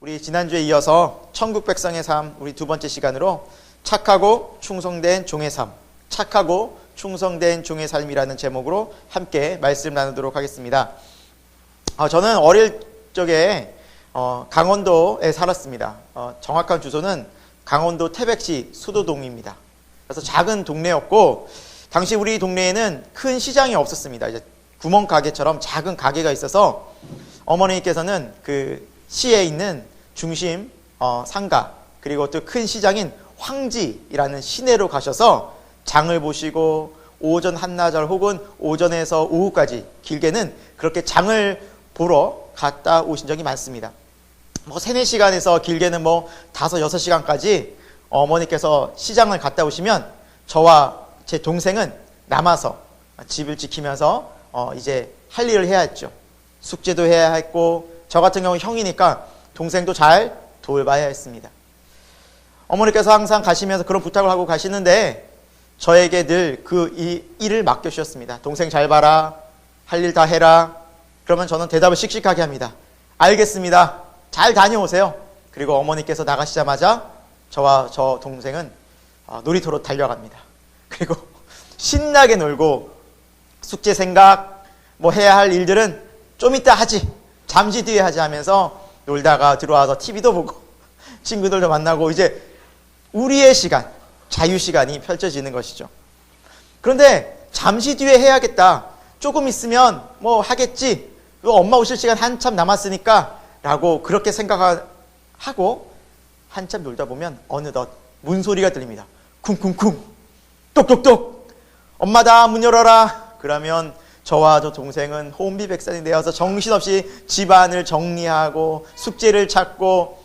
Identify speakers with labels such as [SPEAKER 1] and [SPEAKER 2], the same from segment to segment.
[SPEAKER 1] 우리 지난주에 이어서 천국 백성의 삶 우리 두 번째 시간으로 착하고 충성된 종의 삶, 착하고 충성된 종의 삶이라는 제목으로 함께 말씀 나누도록 하겠습니다. 저는 어릴 적에 강원도에 살았습니다. 정확한 주소는 강원도 태백시 수도동입니다. 그래서 작은 동네였고 당시 우리 동네에는 큰 시장이 없었습니다. 이제 구멍가게처럼 작은 가게가 있어서 어머니께서는 그 시에 있는 중심 상가 그리고 또 큰 시장인 황지라는 시내로 가셔서 장을 보시고 오전 한나절 혹은 오전에서 오후까지 길게는 그렇게 장을 보러 갔다 오신 적이 많습니다. 3-4시간에서 길게는 5-6시간까지 어머니께서 시장을 갔다 오시면 저와 제 동생은 남아서 집을 지키면서 이제 할 일을 해야 했죠. 숙제도 해야 했고 저 같은 경우 형이니까 동생도 잘 돌봐야 했습니다. 어머니께서 항상 가시면서 그런 부탁을 하고 가시는데 저에게 늘 그 일을 맡겨주셨습니다. 동생 잘 봐라, 할 일 다 해라. 그러면 저는 대답을 씩씩하게 합니다. 알겠습니다. 잘 다녀오세요. 그리고 어머니께서 나가시자마자 저와 저 동생은 놀이터로 달려갑니다. 그리고 신나게 놀고 숙제 생각 해야 할 일들은 좀 이따 하지, 잠시 뒤에 하지 하면서 놀다가 들어와서 TV도 보고 친구들도 만나고 이제 우리의 시간, 자유시간이 펼쳐지는 것이죠. 그런데 잠시 뒤에 해야겠다, 조금 있으면 하겠지, 엄마 오실 시간 한참 남았으니까 라고 그렇게 생각하고 한참 놀다 보면 어느덧 문소리가 들립니다. 쿵쿵쿵, 똑똑똑, 엄마다, 문 열어라. 그러면 저와 저 동생은 혼비백산이 되어서 정신없이 집안을 정리하고 숙제를 찾고,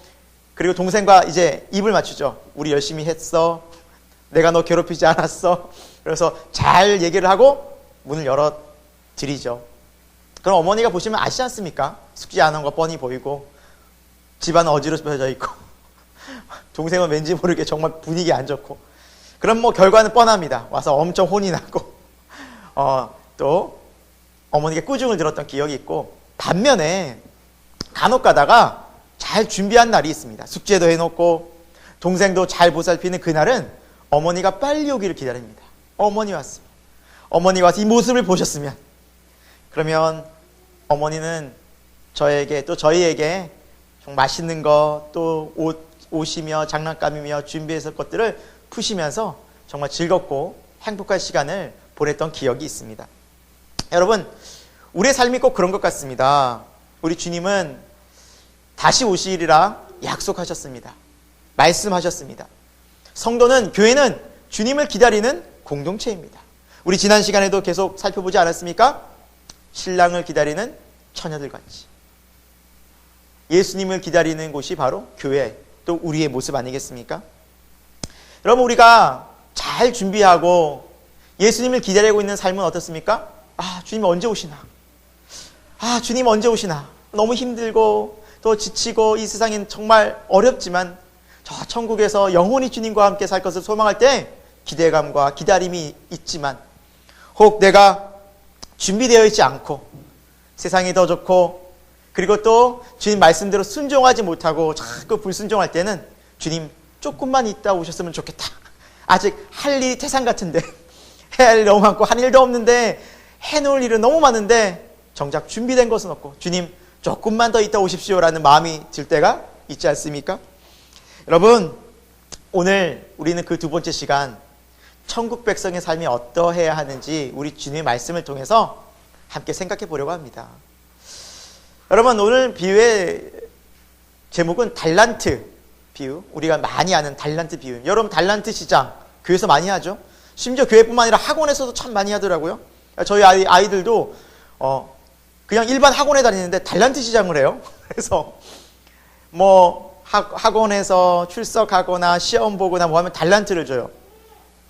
[SPEAKER 1] 그리고 동생과 이제 입을 맞추죠. 우리 열심히 했어, 내가 너 괴롭히지 않았어. 그래서 잘 얘기를 하고 문을 열어드리죠. 그럼 어머니가 보시면 아시지 않습니까? 숙제 안 한 거 뻔히 보이고 집안은 어지러워져 있고 동생은 왠지 모르게 정말 분위기 안 좋고, 그럼 결과는 뻔합니다. 와서 엄청 혼이 나고 또 어머니께 꾸중을 들었던 기억이 있고, 반면에 간혹 가다가 잘 준비한 날이 있습니다. 숙제도 해놓고 동생도 잘 보살피는 그날은 어머니가 빨리 오기를 기다립니다. 어머니 왔습니다. 어머니가 와서 이 모습을 보셨으면, 그러면 어머니는 저에게 또 저희에게 좀 맛있는 거, 또 옷이며 장난감이며 준비했을 것들을 푸시면서 정말 즐겁고 행복한 시간을 보냈던 기억이 있습니다. 여러분, 우리의 삶이 꼭 그런 것 같습니다. 우리 주님은 다시 오시리라 약속하셨습니다. 말씀하셨습니다. 성도는, 교회는 주님을 기다리는 공동체입니다. 우리 지난 시간에도 계속 살펴보지 않았습니까? 신랑을 기다리는 처녀들 같이 예수님을 기다리는 곳이 바로 교회, 또 우리의 모습 아니겠습니까? 여러분, 우리가 잘 준비하고 예수님을 기다리고 있는 삶은 어떻습니까? 주님 언제 오시나? 주님 언제 오시나? 너무 힘들고 또 지치고 이 세상엔 정말 어렵지만 저 천국에서 영원히 주님과 함께 살 것을 소망할 때 기대감과 기다림이 있지만, 혹 내가 준비되어 있지 않고 세상이 더 좋고 그리고 또 주님 말씀대로 순종하지 못하고 자꾸 불순종할 때는 주님 조금만 있다 오셨으면 좋겠다, 아직 할 일이 태산 같은데 해야 할 일 너무 많고 한 일도 없는데 해놓을 일은 너무 많은데 정작 준비된 것은 없고 주님 조금만 더 있다 오십시오라는 마음이 들 때가 있지 않습니까? 여러분, 오늘 우리는 그 두 번째 시간, 천국 백성의 삶이 어떠해야 하는지 우리 주님의 말씀을 통해서 함께 생각해 보려고 합니다. 여러분, 오늘 비유의 제목은 달란트 비유, 우리가 많이 아는 달란트 비유. 여러분, 달란트 시장 교회에서 많이 하죠. 심지어 교회뿐만 아니라 학원에서도 참 많이 하더라고요. 저희 아이들도 그냥 일반 학원에 다니는데 달란트 시장을 해요. 그래서 학원에서 출석하거나 시험 보거나 하면 달란트를 줘요.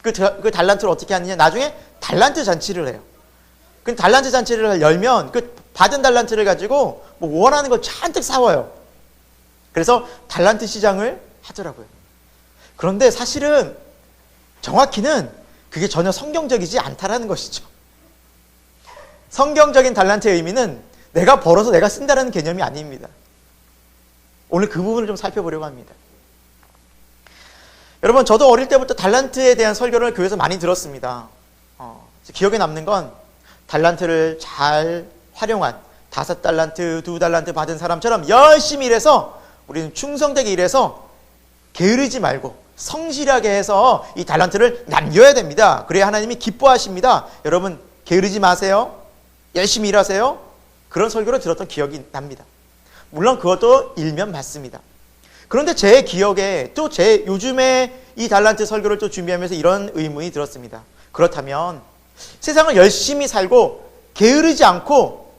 [SPEAKER 1] 그 달란트를 어떻게 하느냐, 나중에 달란트 잔치를 해요. 그 달란트 잔치를 열면 그 받은 달란트를 가지고 원하는 걸 잔뜩 사와요. 그래서 달란트 시장을 하더라고요. 그런데 사실은 정확히는 그게 전혀 성경적이지 않다라는 것이죠. 성경적인 달란트의 의미는 내가 벌어서 내가 쓴다는 개념이 아닙니다. 오늘 그 부분을 좀 살펴보려고 합니다. 여러분, 저도 어릴 때부터 달란트에 대한 설교를 교회에서 많이 들었습니다. 기억에 남는 건 달란트를 잘 활용한 5달란트, 2달란트 받은 사람처럼 열심히 일해서 우리는 충성되게 일해서 게으르지 말고 성실하게 해서 이 달란트를 남겨야 됩니다. 그래야 하나님이 기뻐하십니다. 여러분, 게으르지 마세요. 열심히 일하세요. 그런 설교를 들었던 기억이 납니다. 물론 그것도 일면 맞습니다. 그런데 제 기억에 또 제 요즘에 이 달란트 설교를 또 준비하면서 이런 의문이 들었습니다. 그렇다면 세상을 열심히 살고 게으르지 않고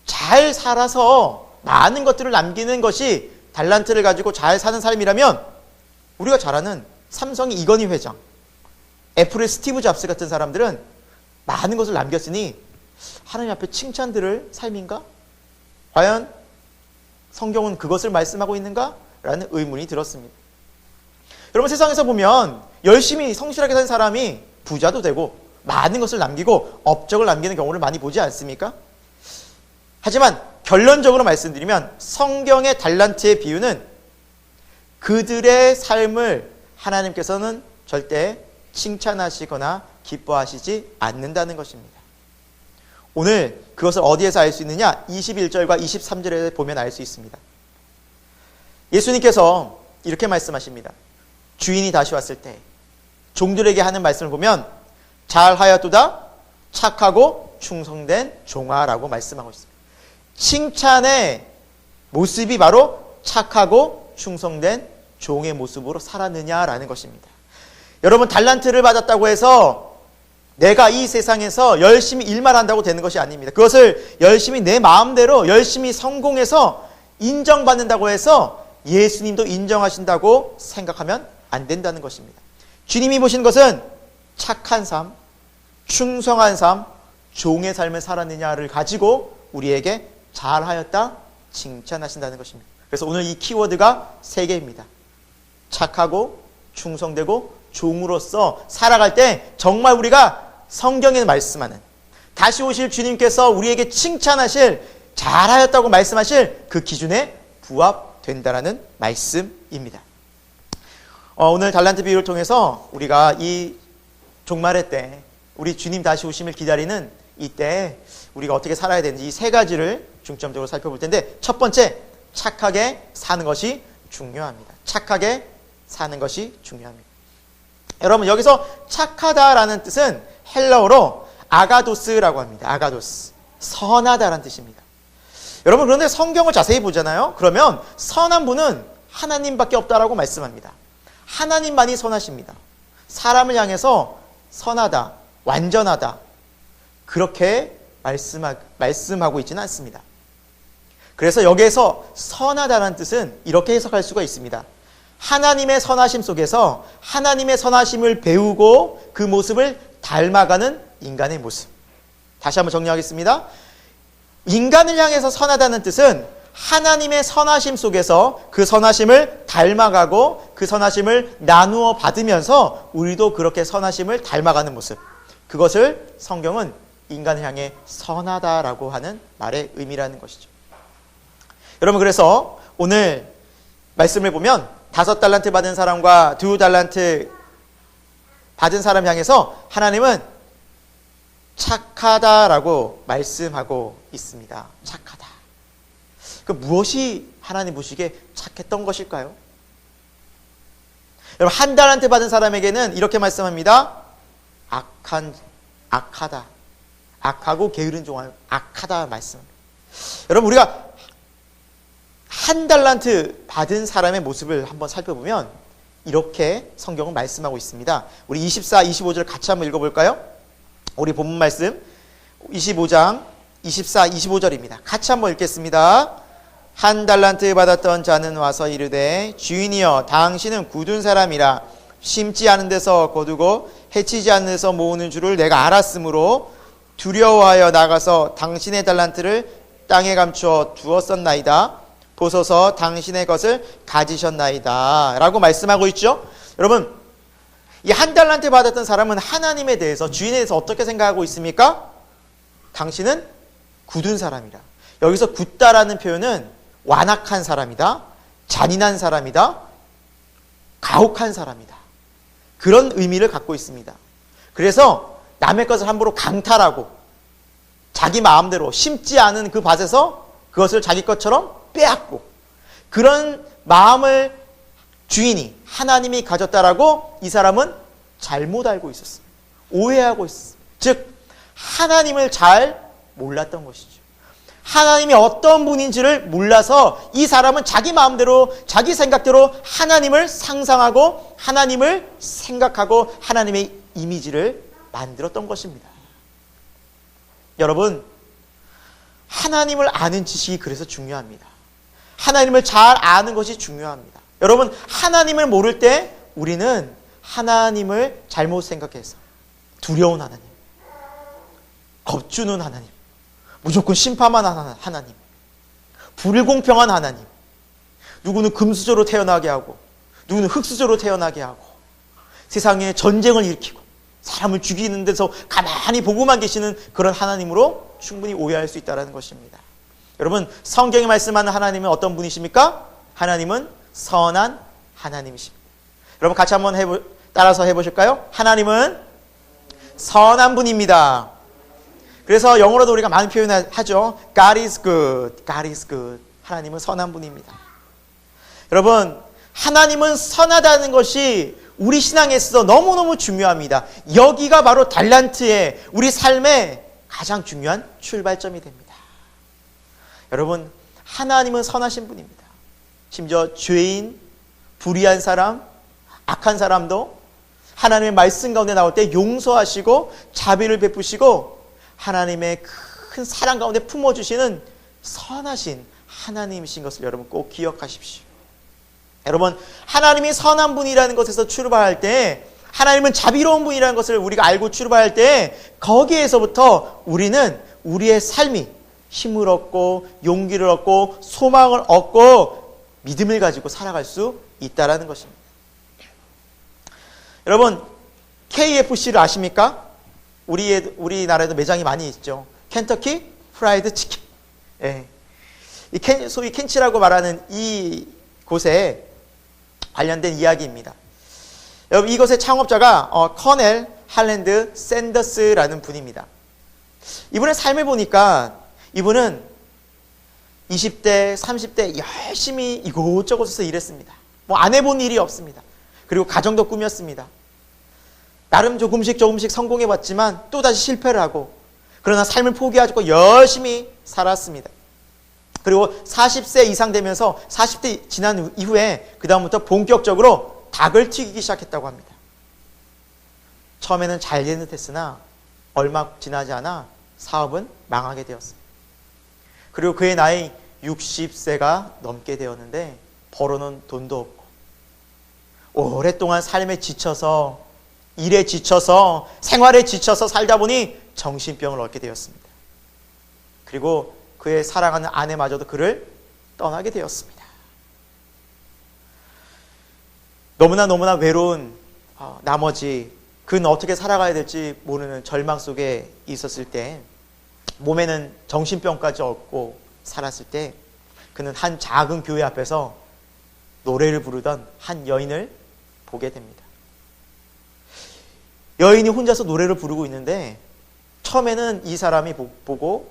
[SPEAKER 1] 잘 살아서 많은 것들을 남기는 것이 달란트를 가지고 잘 사는 삶이라면 우리가 잘 아는 삼성의 이건희 회장, 애플의 스티브 잡스 같은 사람들은 많은 것을 남겼으니 하나님 앞에 칭찬 들을 삶인가? 과연 성경은 그것을 말씀하고 있는가? 라는 의문이 들었습니다. 여러분, 세상에서 보면 열심히 성실하게 산 사람이 부자도 되고 많은 것을 남기고 업적을 남기는 경우를 많이 보지 않습니까? 하지만 결론적으로 말씀드리면 성경의 달란트의 비유는 그들의 삶을 하나님께서는 절대 칭찬하시거나 기뻐하시지 않는다는 것입니다. 오늘 그것을 어디에서 알 수 있느냐? 21절과 23절에 보면 알 수 있습니다. 예수님께서 이렇게 말씀하십니다. 주인이 다시 왔을 때 종들에게 하는 말씀을 보면 잘하였도다 착하고 충성된 종아라고 말씀하고 있습니다. 칭찬의 모습이 바로 착하고 충성된 종의 모습으로 살았느냐라는 것입니다. 여러분, 달란트를 받았다고 해서 내가 이 세상에서 열심히 일만 한다고 되는 것이 아닙니다. 그것을 열심히 내 마음대로 열심히 성공해서 인정받는다고 해서 예수님도 인정하신다고 생각하면 안 된다는 것입니다. 주님이 보신 것은 착한 삶, 충성한 삶, 종의 삶을 살았느냐를 가지고 우리에게 잘하였다 칭찬하신다는 것입니다. 그래서 오늘 이 키워드가 3개입니다. 착하고 충성되고 종으로서 살아갈 때 정말 우리가 성경에 말씀하는 다시 오실 주님께서 우리에게 칭찬하실 잘하였다고 말씀하실 그 기준에 부합된다라는 말씀입니다. 오늘 달란트 비유를 통해서 우리가 이 종말의 때 우리 주님 다시 오심을 기다리는 이때 우리가 어떻게 살아야 되는지 이 3가지를 중점적으로 살펴볼 텐데, 첫 번째, 착하게 사는 것이 중요합니다. 착하게 사는 것이 중요합니다. 여러분, 여기서 착하다라는 뜻은 헬라어로 아가도스라고 합니다. 아가도스, 선하다라는 뜻입니다. 여러분, 그런데 성경을 자세히 보잖아요. 그러면 선한 분은 하나님밖에 없다라고 말씀합니다. 하나님만이 선하십니다. 사람을 향해서 선하다, 완전하다 그렇게 말씀하고 있지는 않습니다. 그래서 여기에서 선하다는 뜻은 이렇게 해석할 수가 있습니다. 하나님의 선하심 속에서 하나님의 선하심을 배우고 그 모습을 닮아가는 인간의 모습. 다시 한번 정리하겠습니다. 인간을 향해서 선하다는 뜻은 하나님의 선하심 속에서 그 선하심을 닮아가고 그 선하심을 나누어 받으면서 우리도 그렇게 선하심을 닮아가는 모습. 그것을 성경은 인간을 향해 선하다라고 하는 말의 의미라는 것이죠. 여러분, 그래서 오늘 말씀을 보면 5달란트 받은 사람과 2달란트 받은 사람 향해서 하나님은 착하다라고 말씀하고 있습니다. 착하다. 그 무엇이 하나님 보시기에 착했던 것일까요? 여러분, 1달란트 받은 사람에게는 이렇게 말씀합니다. 악하다. 악하고 게으른 종아, 악하다 말씀합니다. 여러분, 우리가 1달란트 받은 사람의 모습을 한번 살펴보면 이렇게 성경은 말씀하고 있습니다. 우리 24, 25절 같이 한번 읽어볼까요? 우리 본문 말씀 25장 24, 25절입니다. 같이 한번 읽겠습니다. 1달란트 받았던 자는 와서 이르되 주인이여 당신은 굳은 사람이라 심지 않은 데서 거두고 해치지 않는 데서 모으는 줄을 내가 알았으므로 두려워하여 나가서 당신의 달란트를 땅에 감추어 두었었나이다. 보소서 당신의 것을 가지셨나이다 라고 말씀하고 있죠. 여러분, 이 1달란트 받았던 사람은 하나님에 대해서, 주인에 대해서 어떻게 생각하고 있습니까? 당신은 굳은 사람이라. 여기서 굳다라는 표현은 완악한 사람이다, 잔인한 사람이다, 가혹한 사람이다. 그런 의미를 갖고 있습니다. 그래서 남의 것을 함부로 강탈하고 자기 마음대로 심지 않은 그 밭에서 그것을 자기 것처럼 빼앗고, 그런 마음을 주인이 하나님이 가졌다라고 이 사람은 잘못 알고 있었습니다. 오해하고 있었습니다. 즉 하나님을 잘 몰랐던 것이죠. 하나님이 어떤 분인지를 몰라서 이 사람은 자기 마음대로 자기 생각대로 하나님을 상상하고 하나님을 생각하고 하나님의 이미지를 만들었던 것입니다. 여러분, 하나님을 아는 지식이 그래서 중요합니다. 하나님을 잘 아는 것이 중요합니다. 여러분, 하나님을 모를 때 우리는 하나님을 잘못 생각해서 두려운 하나님, 겁주는 하나님, 무조건 심판만 하나님, 불공평한 하나님, 누구는 금수저로 태어나게 하고 누구는 흙수저로 태어나게 하고 세상에 전쟁을 일으키고 사람을 죽이는 데서 가만히 보고만 계시는 그런 하나님으로 충분히 오해할 수 있다는 것입니다. 여러분, 성경이 말씀하는 하나님은 어떤 분이십니까? 하나님은 선한 하나님이십니다. 여러분 같이 한번 따라서 해보실까요? 하나님은 선한 분입니다. 그래서 영어로도 우리가 많은 표현을 하죠. God is good. God is good. 하나님은 선한 분입니다. 여러분, 하나님은 선하다는 것이 우리 신앙에 있어서 너무너무 중요합니다. 여기가 바로 달란트의 우리 삶의 가장 중요한 출발점이 됩니다. 여러분, 하나님은 선하신 분입니다. 심지어 죄인, 불의한 사람, 악한 사람도 하나님의 말씀 가운데 나올 때 용서하시고 자비를 베푸시고 하나님의 큰 사랑 가운데 품어주시는 선하신 하나님이신 것을 여러분 꼭 기억하십시오. 여러분, 하나님이 선한 분이라는 것에서 출발할 때, 하나님은 자비로운 분이라는 것을 우리가 알고 출발할 때, 거기에서부터 우리는 우리의 삶이 힘을 얻고 용기를 얻고 소망을 얻고 믿음을 가지고 살아갈 수 있다는 것입니다. 여러분, KFC를 아십니까? 우리나라에도 매장이 많이 있죠. 켄터키 프라이드 치킨. 예. 소위 켄치라고 말하는 이 곳에 관련된 이야기입니다. 여러분, 이것의 창업자가 커넬 할랜드 샌더스라는 분입니다. 이분의 삶을 보니까 이분은 20대, 30대 열심히 이곳저곳에서 일했습니다. 뭐 안 해본 일이 없습니다. 그리고 가정도 꾸몄습니다. 나름 조금씩 성공해봤지만 또다시 실패를 하고, 그러나 삶을 포기하고 열심히 살았습니다. 그리고 40세 이상 되면서 40대 지난 이후에 그 다음부터 본격적으로 닭을 튀기기 시작했다고 합니다. 처음에는 잘 되는 듯 했으나 얼마 지나지 않아 사업은 망하게 되었습니다. 그리고 그의 나이 60세가 넘게 되었는데 벌어놓은 돈도 없고 오랫동안 삶에 지쳐서, 일에 지쳐서, 생활에 지쳐서 살다 보니 정신병을 얻게 되었습니다. 그리고 그의 사랑하는 아내마저도 그를 떠나게 되었습니다. 너무나 외로운 나머지 그는 어떻게 살아가야 될지 모르는 절망 속에 있었을 때, 몸에는 정신병까지 얻고 살았을 때, 그는 한 작은 교회 앞에서 노래를 부르던 한 여인을 보게 됩니다. 여인이 혼자서 노래를 부르고 있는데 처음에는 이 사람이 보고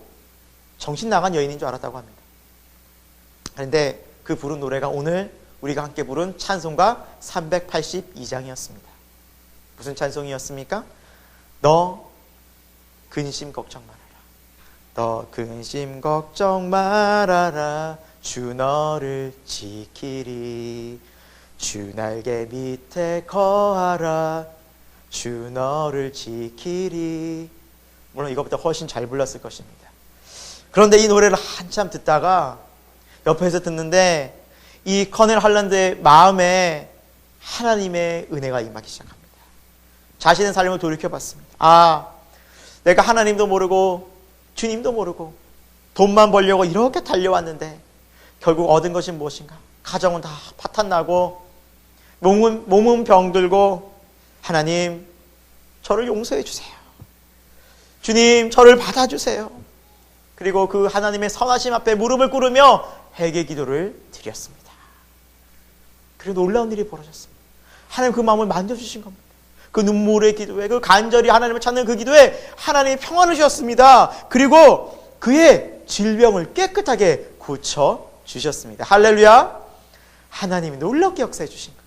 [SPEAKER 1] 정신 나간 여인인 줄 알았다고 합니다. 그런데 그 부른 노래가 오늘 우리가 함께 부른 찬송가 382장이었습니다. 무슨 찬송이었습니까? 너 근심 걱정 말아라. 너 근심 걱정 말아라. 주 너를 지키리. 주 날개 밑에 거하라. 주 너를 지키리. 물론 이것보다 훨씬 잘 불렀을 것입니다. 그런데 이 노래를 한참 듣다가 옆에서 듣는데 이 커넬 할란드의 마음에 하나님의 은혜가 임하기 시작합니다. 자신의 삶을 돌이켜봤습니다. 내가 하나님도 모르고 주님도 모르고 돈만 벌려고 이렇게 달려왔는데 결국 얻은 것이 무엇인가? 가정은 다 파탄나고 몸은 병들고, 하나님 저를 용서해 주세요. 주님 저를 받아주세요. 그리고 그 하나님의 선하심 앞에 무릎을 꿇으며 회개 기도를 드렸습니다. 그리고 놀라운 일이 벌어졌습니다. 하나님 그 마음을 만져주신 겁니다. 그 눈물의 기도에, 그 간절히 하나님을 찾는 그 기도에 하나님이 평안을 주셨습니다. 그리고 그의 질병을 깨끗하게 고쳐주셨습니다. 할렐루야. 하나님이 놀랍게 역사해 주신 거예요.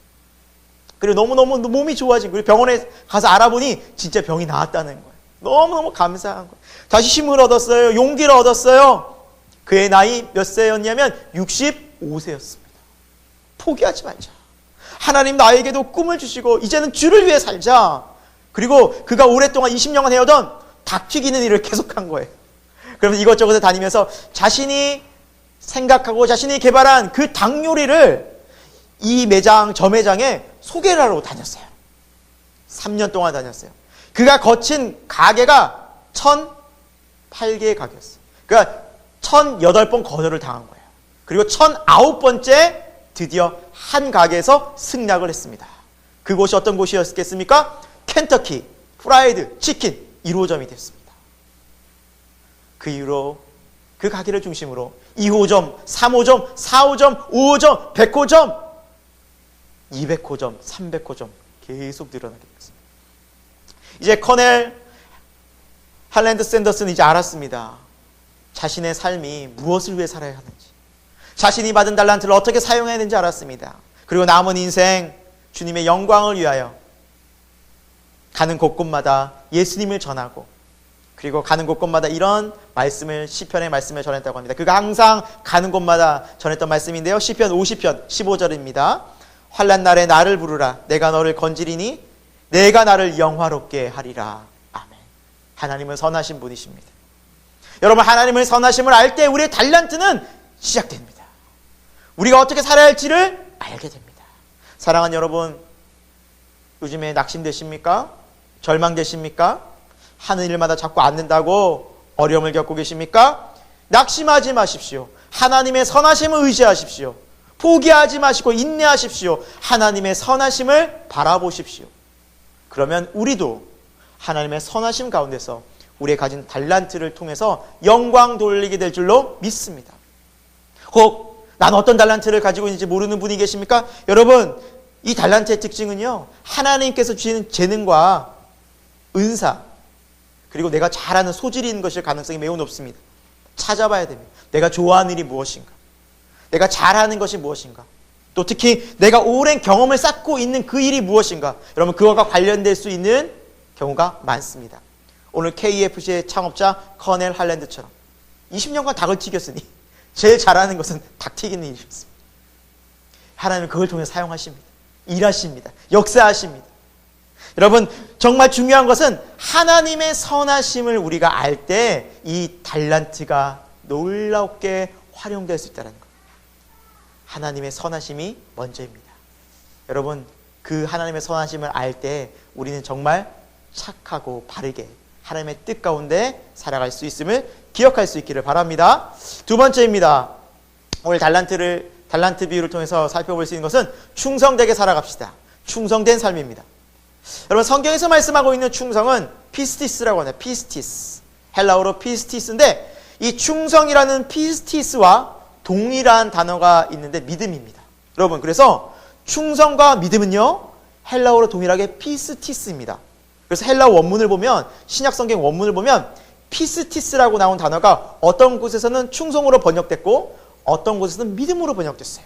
[SPEAKER 1] 그리고 너무너무 몸이 좋아진 거예요. 병원에 가서 알아보니 진짜 병이 나았다는 거예요. 너무너무 감사한 거예요. 다시 힘을 얻었어요. 용기를 얻었어요. 그의 나이 몇 세였냐면 65세였습니다. 포기하지 말자. 하나님 나에게도 꿈을 주시고 이제는 주를 위해 살자. 그리고 그가 오랫동안 20년간 해오던 닭 튀기는 일을 계속한 거예요. 그러면 이것저것에 다니면서 자신이 생각하고 자신이 개발한 그 닭 요리를 이 매장, 저 매장에 소개를 하러 다녔어요. 3년 동안 다녔어요. 그가 거친 가게가 1,008개의 가게였어요. 그러니까 1,008번 거절을 당한 거예요. 그리고 1,009번째 드디어 한 가게에서 승낙을 했습니다. 그곳이 어떤 곳이었겠습니까? 켄터키 프라이드 치킨 1호점이 됐습니다. 그 이후로 그 가게를 중심으로 2호점, 3호점, 4호점, 5호점, 100호점, 200호점, 300호점 계속 늘어나게 됐습니다. 이제 커넬 할랜드 샌더스는 이제 알았습니다. 자신의 삶이 무엇을 위해 살아야 하는지, 자신이 받은 달란트를 어떻게 사용해야 되는지 알았습니다. 그리고 남은 인생 주님의 영광을 위하여 가는 곳곳마다 예수님을 전하고, 그리고 가는 곳곳마다 이런 말씀을, 시편의 말씀을 전했다고 합니다. 그가 항상 가는 곳마다 전했던 말씀인데요. 시편 50편 15절입니다. 환난 날에 나를 부르라. 내가 너를 건지리니 내가 나를 영화롭게 하리라. 아멘. 하나님은 선하신 분이십니다. 여러분, 하나님의 선하심을 알 때 우리의 달란트는 시작됩니다. 우리가 어떻게 살아야 할지를 알게 됩니다. 사랑하는 여러분, 요즘에 낙심되십니까? 절망되십니까? 하는 일마다 자꾸 안 된다고 어려움을 겪고 계십니까? 낙심하지 마십시오. 하나님의 선하심을 의지하십시오. 포기하지 마시고 인내하십시오. 하나님의 선하심을 바라보십시오. 그러면 우리도 하나님의 선하심 가운데서 우리의 가진 달란트를 통해서 영광 돌리게 될 줄로 믿습니다. 혹 난 어떤 달란트를 가지고 있는지 모르는 분이 계십니까? 여러분, 이 달란트의 특징은요, 하나님께서 주시는 재능과 은사, 그리고 내가 잘하는 소질이 있는 것일 가능성이 매우 높습니다. 찾아봐야 됩니다. 내가 좋아하는 일이 무엇인가? 내가 잘하는 것이 무엇인가? 또 특히 내가 오랜 경험을 쌓고 있는 그 일이 무엇인가? 여러분, 그거가 관련될 수 있는 경우가 많습니다. 오늘 KFC의 창업자 커넬 할랜드처럼 20년간 닭을 튀겼으니 제일 잘하는 것은 닭 튀기는 일이었습니다. 하나님은 그걸 통해 사용하십니다. 일하십니다. 역사하십니다. 여러분, 정말 중요한 것은 하나님의 선하심을 우리가 알 때 이 달란트가 놀랍게 활용될 수 있다는 것. 하나님의 선하심이 먼저입니다. 여러분, 그 하나님의 선하심을 알 때 우리는 정말 착하고 바르게 하나님의 뜻 가운데 살아갈 수 있음을 기억할 수 있기를 바랍니다. 두 번째입니다. 오늘 달란트 비유를 통해서 살펴볼 수 있는 것은 충성되게 살아갑시다. 충성된 삶입니다. 여러분, 성경에서 말씀하고 있는 충성은 피스티스라고 하네요. 피스티스. 헬라어로 피스티스인데 이 충성이라는 피스티스와 동일한 단어가 있는데 믿음입니다. 여러분, 그래서 충성과 믿음은요, 헬라어로 동일하게 피스티스입니다. 그래서 헬라어 원문을 보면, 신약성경 원문을 보면 피스티스라고 나온 단어가 어떤 곳에서는 충성으로 번역됐고 어떤 곳에서는 믿음으로 번역됐어요.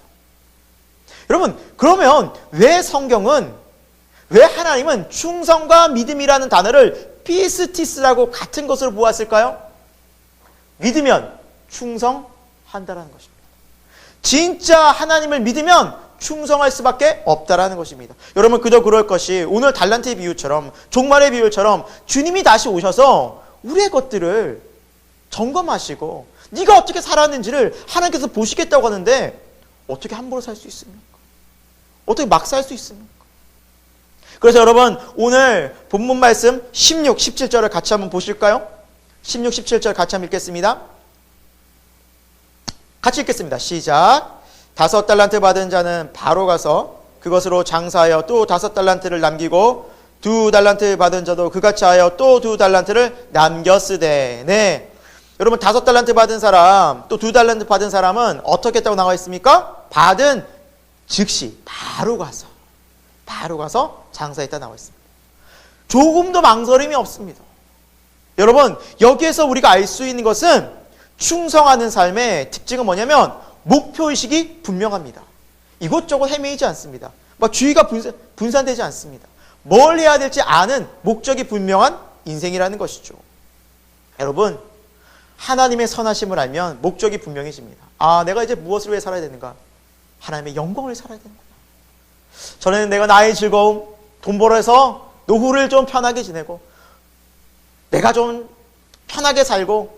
[SPEAKER 1] 여러분, 그러면 왜 하나님은 충성과 믿음이라는 단어를 피스티스라고 같은 것으로 보았을까요? 믿으면 충성한다라는 것입니다. 진짜 하나님을 믿으면 충성할 수밖에 없다라는 것입니다. 여러분, 그저 그럴 것이 오늘 달란트의 비유처럼, 종말의 비유처럼 주님이 다시 오셔서 우리의 것들을 점검하시고 네가 어떻게 살았는지를 하나님께서 보시겠다고 하는데 어떻게 함부로 살 수 있습니까? 어떻게 막 살 수 있습니까? 그래서 여러분, 오늘 본문 말씀 16, 17절을 같이 한번 보실까요? 16, 17절 같이 한번 읽겠습니다. 같이 읽겠습니다. 시작. 5달란트 받은 자는 바로 가서 그것으로 장사하여 또 5달란트를 남기고 2달란트 받은 자도 그같이 하여 또 2달란트를 남겼으되. 네. 여러분 5달란트 받은 사람 또 2달란트 받은 사람은 어떻게 했다고 나와 있습니까? 받은 즉시 바로 가서 장사했다 나와 있습니다. 조금도 망설임이 없습니다. 여러분 여기에서 우리가 알 수 있는 것은 충성하는 삶의 특징은 뭐냐면 목표의식이 분명합니다. 이곳저곳 헤매이지 않습니다. 막 주의가 분산되지 않습니다. 뭘 해야 될지 아는 목적이 분명한 인생이라는 것이죠. 여러분 하나님의 선하심을 알면 목적이 분명해집니다. 아, 내가 이제 무엇을 위해 살아야 되는가? 하나님의 영광을 살아야 되는구나. 전에는 내가 나의 즐거움, 돈 벌어서 노후를 좀 편하게 지내고 내가 좀 편하게 살고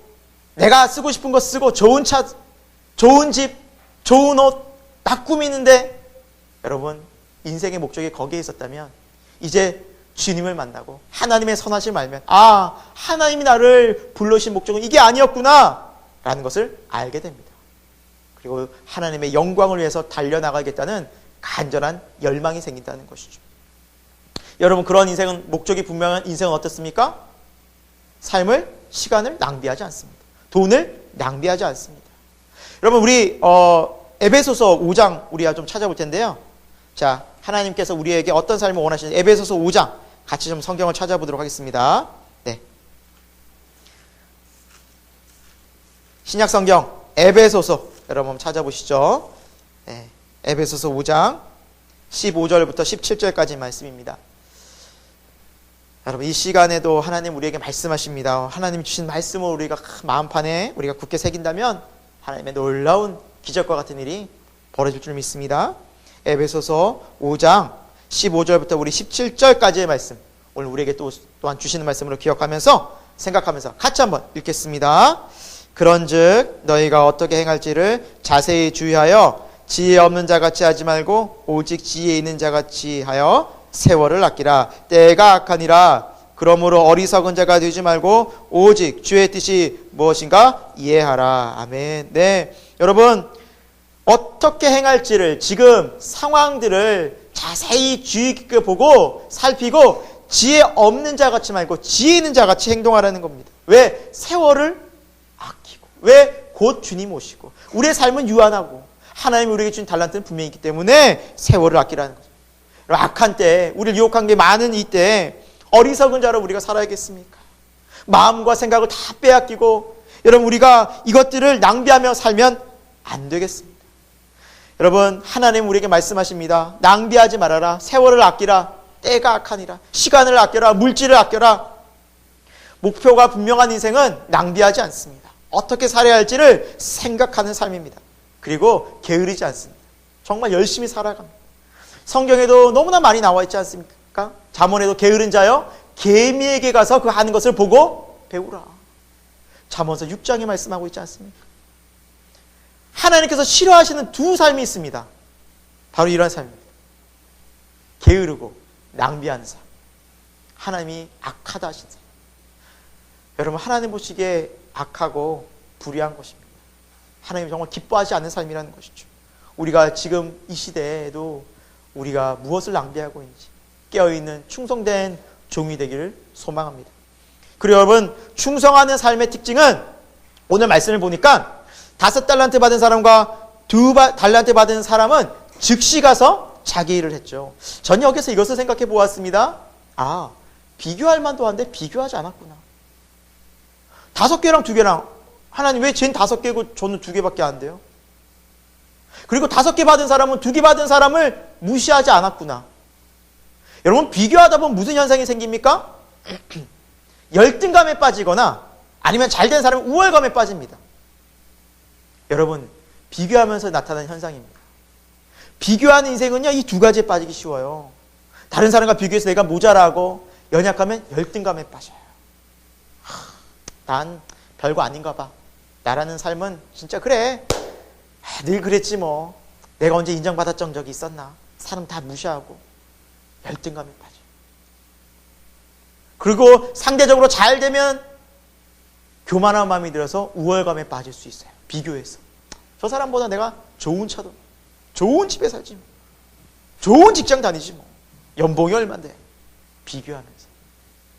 [SPEAKER 1] 내가 쓰고 싶은 거 쓰고 좋은 차, 좋은 집, 좋은 옷 딱 꾸미는데 여러분 인생의 목적이 거기에 있었다면 이제 주님을 만나고 하나님의 선하심을 알면 아, 하나님이 나를 불러주신 목적은 이게 아니었구나 라는 것을 알게 됩니다. 그리고 하나님의 영광을 위해서 달려나가겠다는 간절한 열망이 생긴다는 것이죠. 여러분 그런 인생은 목적이 분명한 인생은 어떻습니까? 삶을, 시간을 낭비하지 않습니다. 돈을 낭비하지 않습니다. 여러분 우리 에베소서 5장 우리가 좀 찾아볼 텐데요. 자, 하나님께서 우리에게 어떤 삶을 원하시는지 에베소서 5장 같이 좀 성경을 찾아보도록 하겠습니다. 네. 신약 성경 에베소서 여러분 찾아보시죠. 네. 에베소서 5장 15절부터 17절까지 말씀입니다. 여러분 이 시간에도 하나님 우리에게 말씀하십니다. 하나님 주신 말씀을 우리가 마음판에 우리가 굳게 새긴다면 하나님의 놀라운 기적과 같은 일이 벌어질 줄 믿습니다. 에베소서 5장 15절부터 우리 17절까지의 말씀 오늘 우리에게 또한 주시는 말씀으로 기억하면서 생각하면서 같이 한번 읽겠습니다. 그런즉 너희가 어떻게 행할지를 자세히 주의하여 지혜 없는 자같이 하지 말고 오직 지혜 있는 자같이 하여 세월을 아끼라. 때가 악하니라. 그러므로 어리석은 자가 되지 말고 오직 주의 뜻이 무엇인가 이해하라. 아멘. 네, 여러분 어떻게 행할지를 지금 상황들을 자세히 주의 깊게 보고 살피고 지혜 없는 자같이 말고 지혜 있는 자같이 행동하라는 겁니다. 왜? 세월을 아끼고 왜? 곧 주님 오시고 우리의 삶은 유한하고 하나님이 우리에게 주신 달란트는 분명히 있기 때문에 세월을 아끼라는 거죠. 악한 때 우리를 유혹한 게 많은 이때 어리석은 자로 우리가 살아야겠습니까? 마음과 생각을 다 빼앗기고 여러분 우리가 이것들을 낭비하며 살면 안 되겠습니다. 여러분 하나님 우리에게 말씀하십니다. 낭비하지 말아라. 세월을 아끼라. 때가 악하니라. 시간을 아껴라. 물질을 아껴라. 목표가 분명한 인생은 낭비하지 않습니다. 어떻게 살아야 할지를 생각하는 삶입니다. 그리고 게으르지 않습니다. 정말 열심히 살아갑니다. 성경에도 너무나 많이 나와 있지 않습니까? 잠언에도 게으른 자여 개미에게 가서 그 하는 것을 보고 배우라. 잠언서 6장에 말씀하고 있지 않습니까? 하나님께서 싫어하시는 두 삶이 있습니다. 바로 이런 삶입니다. 게으르고 낭비하는 삶. 하나님이 악하다 하신 삶. 여러분 하나님 보시기에 악하고 불의한 것입니다. 하나님이 정말 기뻐하지 않는 삶이라는 것이죠. 우리가 지금 이 시대에도 우리가 무엇을 낭비하고 있는지 깨어있는 충성된 종이 되기를 소망합니다. 그리고 여러분 충성하는 삶의 특징은 오늘 말씀을 보니까 5달란트 받은 사람과 2달란트 받은 사람은 즉시 가서 자기 일을 했죠. 전 여기서 이것을 생각해 보았습니다. 아, 비교할 만도 한데 비교하지 않았구나. 5개랑 2개랑 하나님 왜 쟨 5개고 저는 2개밖에 안 돼요? 그리고 5개 받은 사람은 2개 받은 사람을 무시하지 않았구나. 여러분 비교하다 보면 무슨 현상이 생깁니까? 열등감에 빠지거나 아니면 잘된 사람은 우월감에 빠집니다. 여러분 비교하면서 나타나는 현상입니다. 비교하는 인생은요 이 2가지에 빠지기 쉬워요. 다른 사람과 비교해서 내가 모자라고 연약하면 열등감에 빠져요. 난 별거 아닌가 봐. 나라는 삶은 진짜 그래. 늘 그랬지 뭐. 내가 언제 인정받았던 적이 있었나. 사람 다 무시하고 열등감에 빠져. 그리고 상대적으로 잘 되면 교만한 마음이 들어서 우월감에 빠질 수 있어요. 비교해서. 저 사람보다 내가 좋은 차도 좋은 집에 살지 뭐. 좋은 직장 다니지 뭐. 연봉이 얼만데. 비교하면서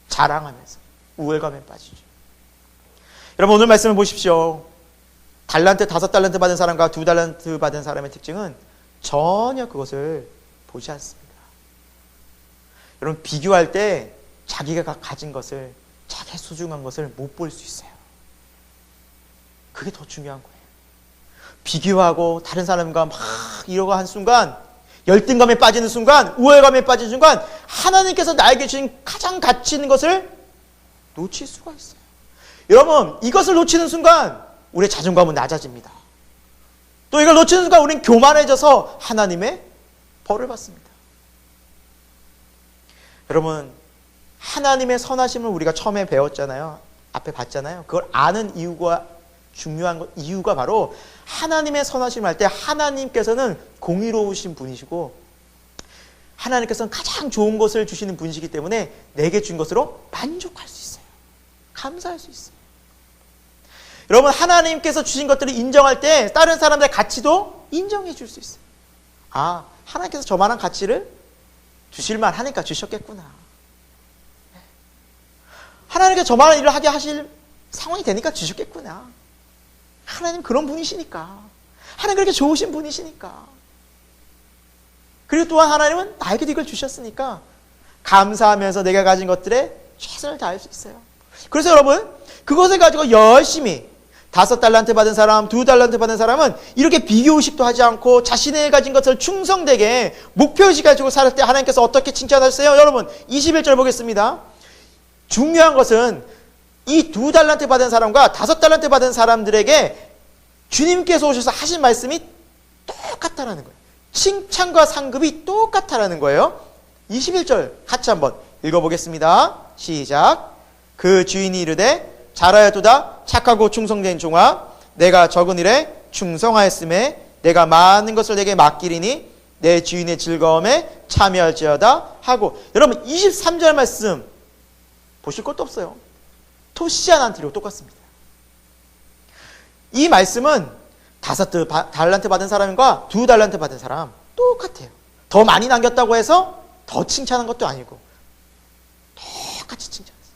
[SPEAKER 1] 자랑하면서 우월감에 빠지죠. 여러분 오늘 말씀을 보십시오. 달란트 5달란트 받은 사람과 2달란트 받은 사람의 특징은 전혀 그것을 보지 않습니다. 여러분 비교할 때 자기가 가진 것을, 자기 소중한 것을 못 볼 수 있어요. 그게 더 중요한 거예요. 비교하고 다른 사람과 막 이러고 한 순간, 열등감에 빠지는 순간, 우월감에 빠지는 순간 하나님께서 나에게 주신 가장 가치 있는 것을 놓칠 수가 있어요. 여러분 이것을 놓치는 순간 우리의 자존감은 낮아집니다. 또 이걸 놓치는 순간 우리는 교만해져서 하나님의 벌을 받습니다. 여러분 하나님의 선하심을 우리가 처음에 배웠잖아요. 앞에 봤잖아요. 그걸 아는 이유가 중요한 이유가 바로 하나님의 선하심을 할 때 하나님께서는 공의로우신 분이시고 하나님께서는 가장 좋은 것을 주시는 분이시기 때문에 내게 준 것으로 만족할 수 있어요. 감사할 수 있어요. 여러분 하나님께서 주신 것들을 인정할 때 다른 사람들의 가치도 인정해 줄 수 있어요. 아, 하나님께서 저만한 가치를 주실만 하니까 주셨겠구나. 하나님께서 저만한 일을 하게 하실 상황이 되니까 주셨겠구나. 하나님 그런 분이시니까. 하나님 그렇게 좋으신 분이시니까. 그리고 또한 하나님은 나에게도 이걸 주셨으니까 감사하면서 내가 가진 것들에 최선을 다할 수 있어요. 그래서 여러분 그것을 가지고 열심히 5달란트 받은 사람, 2달란트 받은 사람은 이렇게 비교의식도 하지 않고 자신의 가진 것을 충성되게 목표의식 가지고 살 때 하나님께서 어떻게 칭찬하셨어요? 여러분 21절 보겠습니다. 중요한 것은 이 2달란트 받은 사람과 5달란트 받은 사람들에게 주님께서 오셔서 하신 말씀이 똑같다라는 거예요. 칭찬과 상급이 똑같다라는 거예요. 21절 같이 한번 읽어보겠습니다. 시작. 그 주인이 이르되 잘하였도다 착하고 충성된 종아 내가 적은 일에 충성하였음에 내가 많은 것을 내게 맡기리니 내 주인의 즐거움에 참여할지어다 하고 여러분 23절 말씀 보실 것도 없어요. 토시아난티로 똑같습니다. 이 말씀은 5달란트 받은 사람과 2달란트 받은 사람 똑같아요. 더 많이 남겼다고 해서 더 칭찬한 것도 아니고 똑같이 칭찬했어요.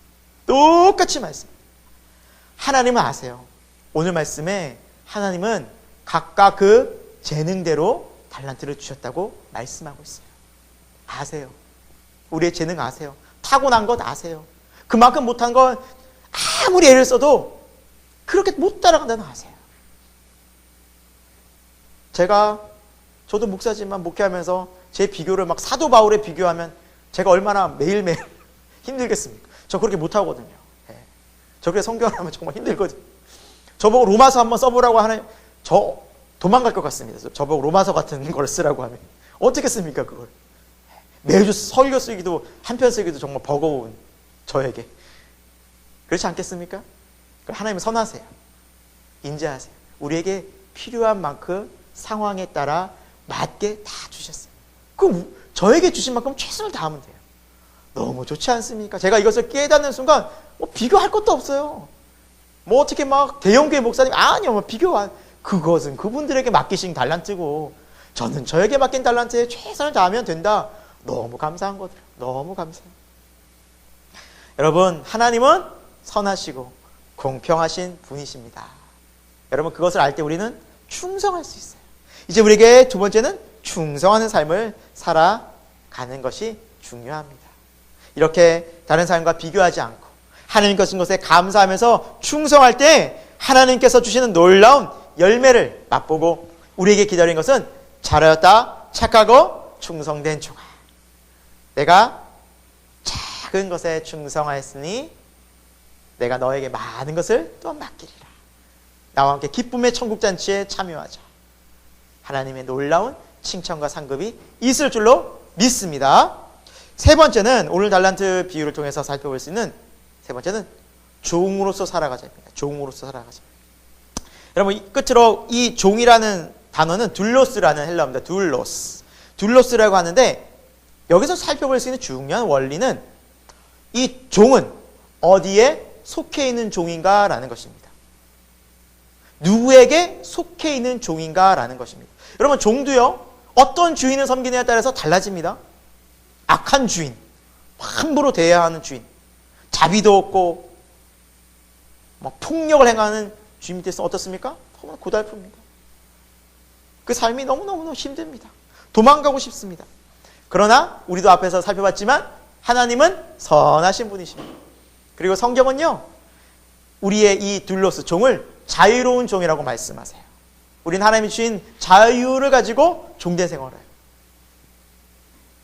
[SPEAKER 1] 똑같이 말씀. 하나님은 아세요. 오늘 말씀에 하나님은 각각 그 재능대로 달란트를 주셨다고 말씀하고 있어요. 아세요. 우리의 재능 아세요. 타고난 것 아세요. 그만큼 못한 건 아무리 애를 써도 그렇게 못 따라간다는 거 아세요. 저도 목사지만 목회하면서 제 비교를 막 사도 바울에 비교하면 제가 얼마나 매일매일 힘들겠습니까? 저 그렇게 못하거든요. 저 그래 성경을 하면 정말 힘들거든요. 저보고 로마서 한번 써보라고 하는 저 도망갈 것 같습니다. 저보고 로마서 같은 걸 쓰라고 하면 어떻게 씁니까 그걸. 매주 설교 쓰기도 한 편 쓰기도 정말 버거운 저에게. 그렇지 않겠습니까? 하나님은 선하세요. 인자하세요. 우리에게 필요한 만큼 상황에 따라 맞게 다 주셨어요. 그럼 저에게 주신 만큼 최선을 다하면 돼요. 너무 좋지 않습니까? 제가 이것을 깨닫는 순간 비교할 것도 없어요. 어떻게 막 대형교회 목사님 아니요 비교 그것은 그분들에게 맡기신 달란트고 저는 저에게 맡긴 달란트에 최선을 다하면 된다. 너무 감사한 거죠. 너무 감사해요. 여러분 하나님은 선하시고 공평하신 분이십니다. 여러분 그것을 알 때 우리는 충성할 수 있어요. 이제 우리에게 두 번째는 충성하는 삶을 살아가는 것이 중요합니다. 이렇게 다른 사람과 비교하지 않고 하나님께서 주신 것에 감사하면서 충성할 때 하나님께서 주시는 놀라운 열매를 맛보고 우리에게 기다리는 것은 잘하였다 착하고 충성된 종아 내가 작은 것에 충성하였으니 내가 너에게 많은 것을 또 맡기리라. 나와 함께 기쁨의 천국잔치에 참여하자. 하나님의 놀라운 칭찬과 상급이 있을 줄로 믿습니다. 세 번째는 오늘 달란트 비유를 통해서 살펴볼 수 있는 세 번째는 종으로서 살아가자입니다. 종으로서 살아가자. 여러분 끝으로 이 종이라는 단어는 둘로스라는 헬라어입니다. 둘로스라고 하는데 여기서 살펴볼 수 있는 중요한 원리는 이 종은 어디에 속해 있는 종인가라는 것입니다. 누구에게 속해 있는 종인가라는 것입니다. 여러분 종도요 어떤 주인을 섬기느냐에 따라서 달라집니다. 악한 주인, 함부로 대해야 하는 주인, 자비도 없고 막 폭력을 행하는 주님 밑에 있으면 어떻습니까? 너무나 고달픕니다. 그 삶이 너무너무 힘듭니다. 도망가고 싶습니다. 그러나 우리도 앞에서 살펴봤지만 하나님은 선하신 분이십니다. 그리고 성경은요, 우리의 이 둘로스 종을 자유로운 종이라고 말씀하세요. 우리는 하나님이 주신 자유를 가지고 종된 생활을 해요.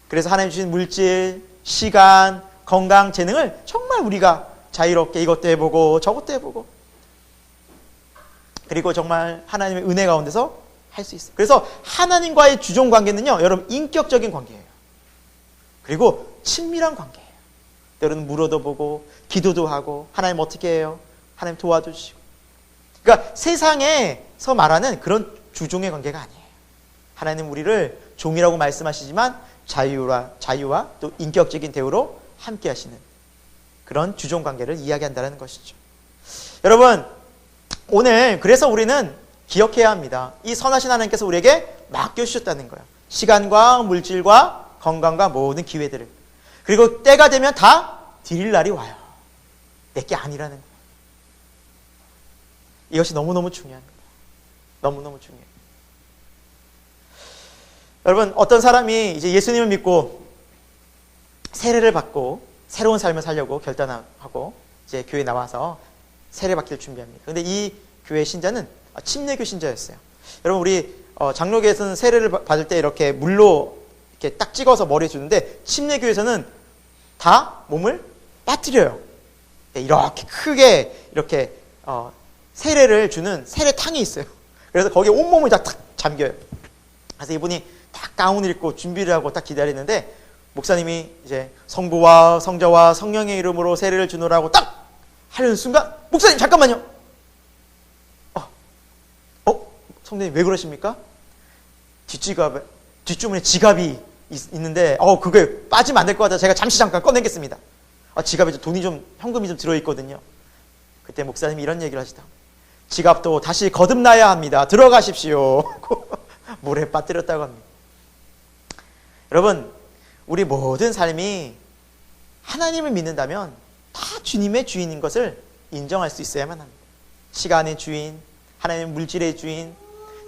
[SPEAKER 1] 그래서 하나님이 주신 물질, 시간, 건강, 재능을 정말 우리가 자유롭게 이것도 해보고 저것도 해보고, 그리고 정말 하나님의 은혜 가운데서 할 수 있어요. 그래서 하나님과의 주종 관계는요, 여러분 인격적인 관계예요. 그리고 친밀한 관계예요. 때로는 물어도 보고 기도도 하고, 하나님 어떻게 해요? 하나님 도와주시고. 그러니까 세상에서 말하는 그런 주종의 관계가 아니에요. 하나님 우리를 종이라고 말씀하시지만 자유와 또 인격적인 대우로 함께 하시는 그런 주종 관계를 이야기한다는 것이죠. 여러분, 오늘 그래서 우리는 기억해야 합니다. 이 선하신 하나님께서 우리에게 맡겨주셨다는 거예요. 시간과 물질과 건강과 모든 기회들을. 그리고 때가 되면 다 드릴 날이 와요. 내게 아니라는 거예요. 이것이 너무너무 중요합니다. 너무너무 중요해요. 여러분, 어떤 사람이 이제 예수님을 믿고 세례를 받고 새로운 삶을 살려고 결단하고 이제 교회에 나와서 세례받기를 준비합니다. 그런데 이 교회 신자는 침례교 신자였어요. 여러분, 우리 장로교에서는 세례를 받을 때 이렇게 물로 이렇게 딱 찍어서 머리에 주는데, 침례교에서는 다 몸을 빠뜨려요. 이렇게 크게 이렇게 세례를 주는 세례탕이 있어요. 그래서 거기에 온몸을 다 탁 잠겨요. 그래서 이분이 딱 가운을 입고 준비를 하고 딱 기다리는데, 목사님이 이제 성부와 성자와 성령의 이름으로 세례를 주노라고 딱 하려는 순간, 목사님 잠깐만요. 성도님 왜 그러십니까? 뒷주머니에 지갑이 있는데 그게 빠지면 안 될 것 같아서 제가 잠깐 꺼내겠습니다. 지갑에 현금이 좀 들어있거든요. 그때 목사님이 이런 얘기를 하시다. 지갑도 다시 거듭나야 합니다. 들어가십시오. 물에 빠뜨렸다고 합니다. 여러분, 우리 모든 삶이 하나님을 믿는다면 다 주님의 주인인 것을 인정할 수 있어야만 합니다. 시간의 주인, 하나님의 물질의 주인,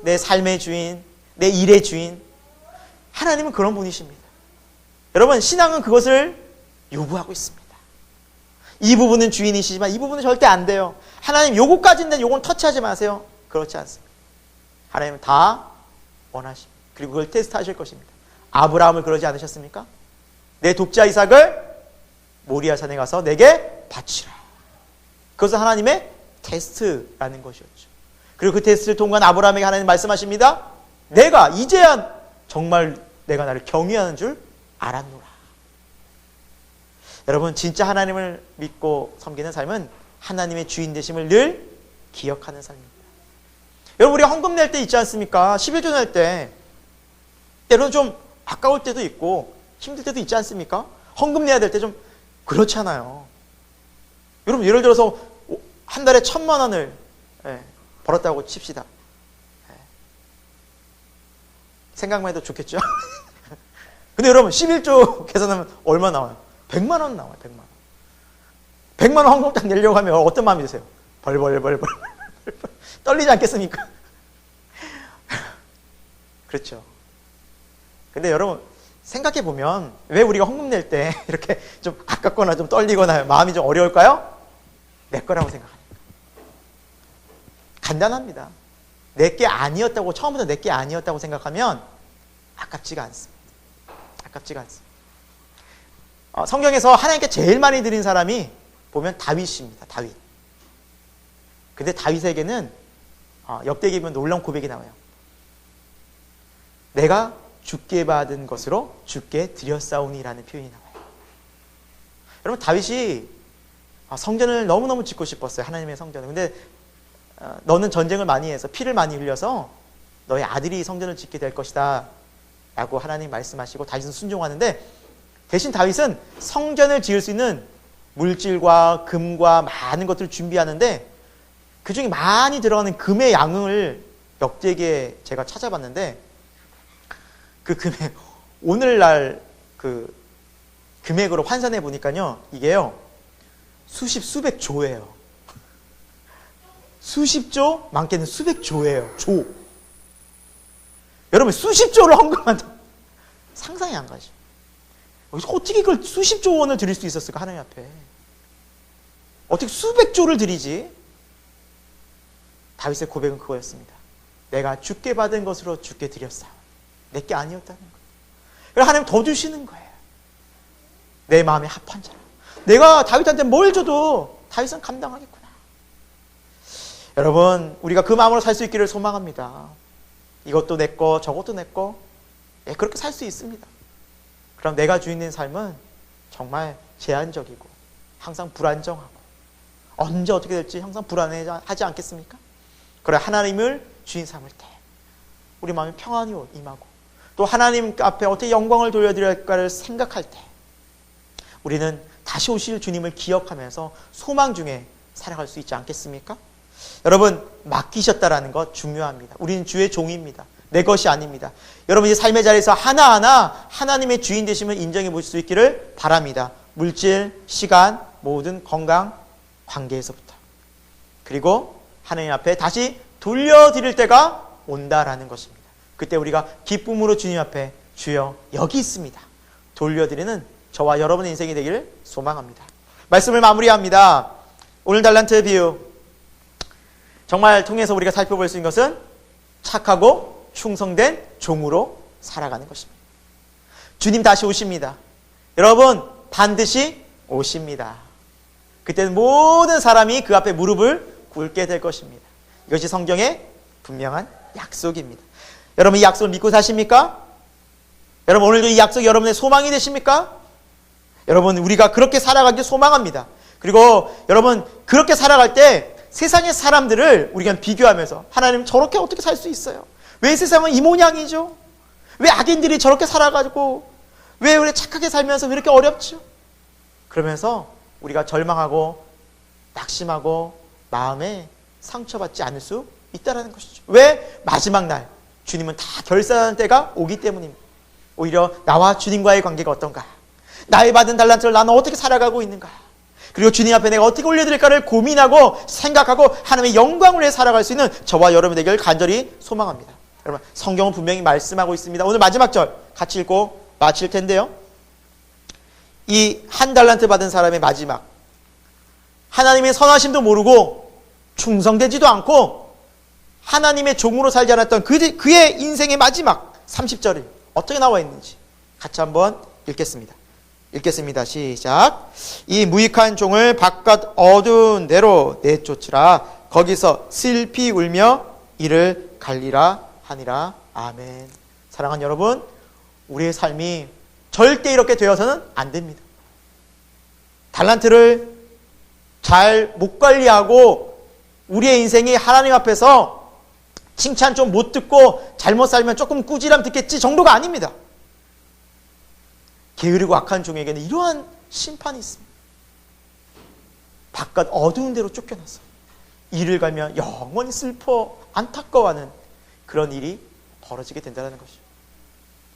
[SPEAKER 1] 내 삶의 주인, 내 일의 주인, 하나님은 그런 분이십니다. 여러분, 신앙은 그것을 요구하고 있습니다. 이 부분은 주인이시지만 이 부분은 절대 안 돼요. 하나님 요거까지인데 요건 터치하지 마세요. 그렇지 않습니다. 하나님은 다 원하십니다. 그리고 그걸 테스트하실 것입니다. 아브라함을 그러지 않으셨습니까? 내 독자 이삭을 모리아 산에 가서 내게 바치라. 그것은 하나님의 테스트라는 것이었죠. 그리고 그 테스트를 통과한 아브라함에게 하나님 말씀하십니다. 내가 이제야 정말 내가 나를 경외하는 줄 알았노라. 여러분, 진짜 하나님을 믿고 섬기는 삶은 하나님의 주인 되심을 늘 기억하는 삶입니다. 여러분, 우리가 헌금 낼 때 있지 않습니까? 11조 낼 때 때로는 좀 아까울 때도 있고 힘들 때도 있지 않습니까? 헌금 내야 될 때 좀 그렇잖아요. 여러분, 예를 들어서 한 달에 1,000만 원을 벌었다고 칩시다. 생각만 해도 좋겠죠? 근데 여러분, 11조 계산하면 얼마 나와요? 100만 원 나와요. 100만 원. 100만 원 헌금 딱 내려고 하면 어떤 마음이 드세요? 벌벌 떨리지 않겠습니까? 그렇죠. 근데 여러분, 생각해 보면 왜 우리가 헌금 낼 때 이렇게 좀 아깝거나 좀 떨리거나 마음이 좀 어려울까요? 내 거라고 생각합니다. 간단합니다. 내게 아니었다고, 처음부터 내게 아니었다고 생각하면 아깝지가 않습니다. 아깝지가 않습니다. 성경에서 하나님께 제일 많이 드린 사람이 보면 다윗입니다. 다윗. 근데 다윗에게는 역대기에 보면 놀라운 고백이 나와요. 내가 주께 받은 것으로 주께 드렸사오니라는 표현이 나와요. 여러분, 다윗이 성전을 너무너무 짓고 싶었어요. 하나님의 성전을. 근데 너는 전쟁을 많이 해서 피를 많이 흘려서 너의 아들이 성전을 짓게 될 것이다 라고 하나님 말씀하시고 다윗은 순종하는데, 대신 다윗은 성전을 지을 수 있는 물질과 금과 많은 것들을 준비하는데, 그 중에 많이 들어가는 금의 양을 역대기에 제가 찾아봤는데, 그 금액, 오늘날 그 금액으로 환산해 보니까요, 이게요 수백 조예요. 수십조, 많게는 수백조예요. 조. 여러분 수십조를 헌금한다. 상상이 안 가죠. 어떻게 그걸 수십조 원을 드릴 수 있었을까 하나님 앞에. 어떻게 수백조를 드리지? 다윗의 고백은 그거였습니다. 내가 주께 받은 것으로 주께 드렸사. 내게 아니었다는 거예요. 그래서 하나님 더 주시는 거예요. 내 마음에 합한 자라. 내가 다윗한테 뭘 줘도 다윗은 감당하겠구나. 여러분, 우리가 그 마음으로 살 수 있기를 소망합니다. 이것도 내 거, 저것도 내 거. 예, 그렇게 살 수 있습니다. 그럼 내가 주인인 삶은 정말 제한적이고 항상 불안정하고 언제 어떻게 될지 항상 불안해하지 않겠습니까? 그래, 하나님을 주인 삼을 때 우리 마음에 평안이 임하고 또 하나님 앞에 어떻게 영광을 돌려드려야 할까를 생각할 때 우리는 다시 오실 주님을 기억하면서 소망 중에 살아갈 수 있지 않겠습니까? 여러분, 맡기셨다라는 것 중요합니다. 우리는 주의 종입니다. 내 것이 아닙니다. 여러분, 이제 삶의 자리에서 하나하나 하나님의 주인 되심을 인정해 보실 수 있기를 바랍니다. 물질, 시간, 모든 건강, 관계에서부터. 그리고 하나님 앞에 다시 돌려드릴 때가 온다라는 것입니다. 그때 우리가 기쁨으로 주님 앞에 주여 여기 있습니다. 돌려드리는 저와 여러분의 인생이 되기를 소망합니다. 말씀을 마무리합니다. 오늘 달란트 비유 정말 통해서 우리가 살펴볼 수 있는 것은 착하고 충성된 종으로 살아가는 것입니다. 주님 다시 오십니다. 여러분 반드시 오십니다. 그때는 모든 사람이 그 앞에 무릎을 꿇게 될 것입니다. 이것이 성경의 분명한 약속입니다. 여러분 이 약속을 믿고 사십니까? 여러분 오늘도 이 약속이 여러분의 소망이 되십니까? 여러분 우리가 그렇게 살아가길 소망합니다. 그리고 여러분 그렇게 살아갈 때 세상의 사람들을 우리가 비교하면서 하나님 저렇게 어떻게 살 수 있어요? 왜 세상은 이 모양이죠? 왜 악인들이 저렇게 살아가지고 왜 우리 착하게 살면서 왜 이렇게 어렵죠? 그러면서 우리가 절망하고 낙심하고 마음에 상처받지 않을 수 있다는 것이죠. 왜? 마지막 날 주님은 다 결산하는 때가 오기 때문입니다. 오히려 나와 주님과의 관계가 어떤가? 나의 받은 달란트를 나는 어떻게 살아가고 있는가? 그리고 주님 앞에 내가 어떻게 올려드릴까를 고민하고 생각하고 하나님의 영광을 위해 살아갈 수 있는 저와 여러분 되기를 간절히 소망합니다. 여러분 성경은 분명히 말씀하고 있습니다. 오늘 마지막 절 같이 읽고 마칠 텐데요. 이 한 달란트 받은 사람의 마지막 하나님의 선하심도 모르고 충성되지도 않고 하나님의 종으로 살지 않았던 그의 인생의 마지막 30절이 어떻게 나와 있는지 같이 한번 읽겠습니다. 시작. 이 무익한 종을 바깥 어두운 데로 내쫓으라. 거기서 슬피 울며 이를 갈리라 하니라. 아멘. 사랑하는 여러분, 우리의 삶이 절대 이렇게 되어서는 안 됩니다. 달란트를 잘 못 관리하고 우리의 인생이 하나님 앞에서 칭찬 좀 못 듣고 잘못 살면 조금 꾸지람 듣겠지 정도가 아닙니다. 게으르고 악한 종에게는 이러한 심판이 있습니다. 바깥 어두운 데로 쫓겨나서 이를 갈면 영원히 슬퍼 안타까워하는 그런 일이 벌어지게 된다는 것이죠.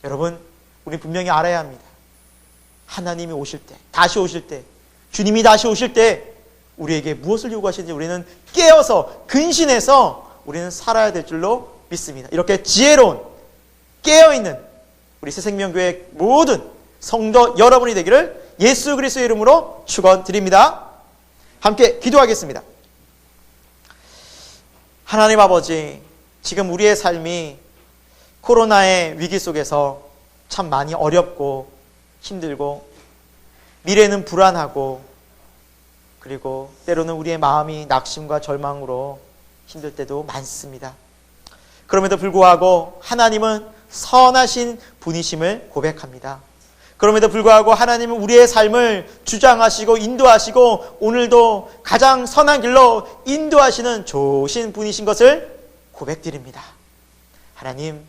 [SPEAKER 1] 여러분, 우리 분명히 알아야 합니다. 하나님이 오실 때, 다시 오실 때, 주님이 다시 오실 때 우리에게 무엇을 요구하시는지 우리는 깨어서 근신해서 우리는 살아야 될 줄로 믿습니다. 이렇게 지혜로운 깨어있는 우리 새생명교회 모든 성도 여러분이 되기를 예수 그리스도의 이름으로 축원드립니다. 함께 기도하겠습니다. 하나님 아버지, 지금 우리의 삶이 코로나의 위기 속에서 참 많이 어렵고 힘들고 미래는 불안하고 그리고 때로는 우리의 마음이 낙심과 절망으로 힘들 때도 많습니다. 그럼에도 불구하고 하나님은 선하신 분이심을 고백합니다. 그럼에도 불구하고 하나님은 우리의 삶을 주장하시고 인도하시고 오늘도 가장 선한 길로 인도하시는 좋으신 분이신 것을 고백드립니다. 하나님,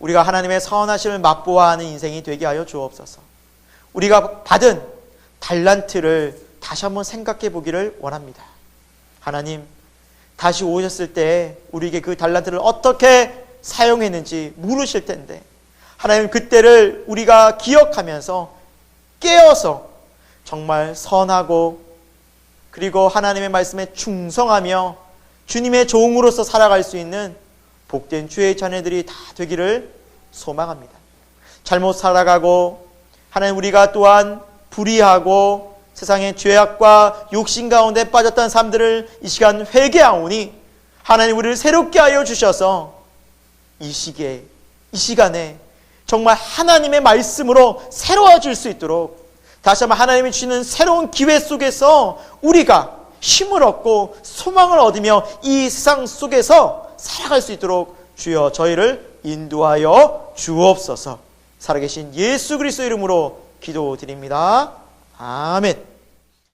[SPEAKER 1] 우리가 하나님의 선하심을 맛보아하는 인생이 되게 하여 주옵소서. 우리가 받은 달란트를 다시 한번 생각해 보기를 원합니다. 하나님, 다시 오셨을 때 우리에게 그 달란트를 어떻게 사용했는지 물으실 텐데 하나님 그때를 우리가 기억하면서 깨어서 정말 선하고 그리고 하나님의 말씀에 충성하며 주님의 종으로서 살아갈 수 있는 복된 주의 자녀들이 다 되기를 소망합니다. 잘못 살아가고 하나님 우리가 또한 불의하고 세상의 죄악과 욕심 가운데 빠졌던 삶들을 이 시간 회개하오니 하나님 우리를 새롭게 하여 주셔서 이 시기에 이 시간에 정말 하나님의 말씀으로 새로워질 수 있도록 다시 한번 하나님이 주시는 새로운 기회 속에서 우리가 힘을 얻고 소망을 얻으며 이 세상 속에서 살아갈 수 있도록 주여 저희를 인도하여 주옵소서. 살아계신 예수 그리스도 이름으로 기도드립니다. 아멘.